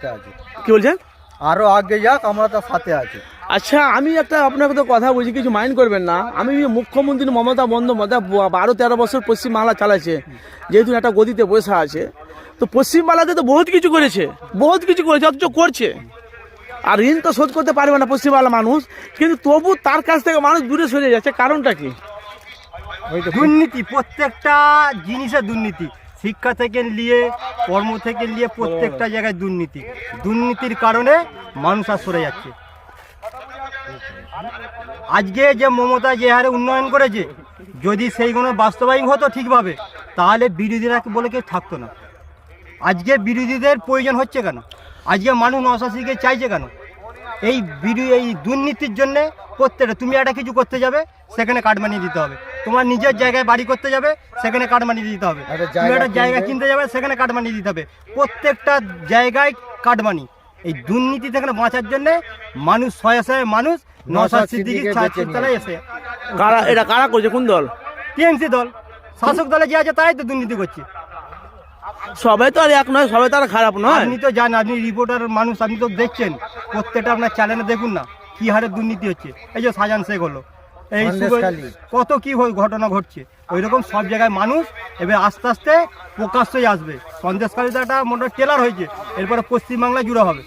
আছে। কি বলছেন? আরো আগে যাক, আমরা তার সাথে আছি। আচ্ছা, আমি একটা আপনাকে তো কথা বলছি, কিছু মাইন্ড করবেন না। আমি মুখ্যমন্ত্রী মমতা বন্দ্যোপাধ্যায় 12-13 বছর পশ্চিমবাংলা চালাচ্ছে, যেহেতু একটা গদিতে বসে আছে, তো পশ্চিমবাংলাতে তো বহুত কিছু করেছে, অথচ করছে। আর ঋণ তো শোধ করতে পারবে না পশ্চিমবাংলার মানুষ, কিন্তু তবু তার কাছ থেকে মানুষ দূরে সরে যাচ্ছে। কারণটা কি? দুর্নীতি, প্রত্যেকটা জিনিসে দুর্নীতি, শিক্ষা থেকে নিয়ে কর্ম থেকে নিয়ে প্রত্যেকটা জায়গায় দুর্নীতি। দুর্নীতির কারণে মানুষ আর সরে যাচ্ছে। আজকে যে মমতা যে হারে উন্নয়ন করেছে, যদি সেইগুলো বাস্তবায়ন হতো ঠিকভাবে, তাহলে বিরোধীরা বলে কেউ থাকতো না। আজকে বিরোধীদের প্রয়োজন হচ্ছে কেন? আজকে মানুষ নশাসিকে চাইছে কেন? এই দুর্নীতির জন্যে প্রত্যেকটা, তুমি একটা কিছু করতে যাবে, সেখানে কার্ড বানিয়ে দিতে হবে। তোমার নিজের জায়গায় বাড়ি করতে যাবে, সেখানে কার্ড বানিয়ে দিতে হবে। তুমি একটা জায়গা কিনতে যাবে, সেখানে কার্ড বানিয়ে দিতে হবে। প্রত্যেকটা জায়গায় কার্ড বানি। এই দুর্নীতি থেকে বাঁচার জন্যে মানুষ মানুষ নওশাদ সিদ্দিকীর ছায়াতলায় এসে। এটা কারা করছে? কোন দল? টিএমসি দল। শাসক দলে যে আছে তারাই তো দুর্নীতি করছে। সবাই তো আর এক নয়, সবাই তো আর খারাপ নয়। আপনি তো জানেন, আপনি রিপোর্টার মানুষ, আপনি তো দেখছেন প্রত্যেকটা আপনার চ্যানেলে দেখুন না কি হারে দুর্নীতি হচ্ছে। এই যে শাহজাহান শেখ হলো, এই কত কি ঘটনা ঘটছে। ওই রকম সব জায়গায় মানুষ এবার আস্তে আস্তে প্রকাশ্যই আসবে। সন্দেশখালীতে একটা মোটামুটি টেলার হয়েছে, এরপরে পশ্চিমবাংলায় জুড়ে হবে।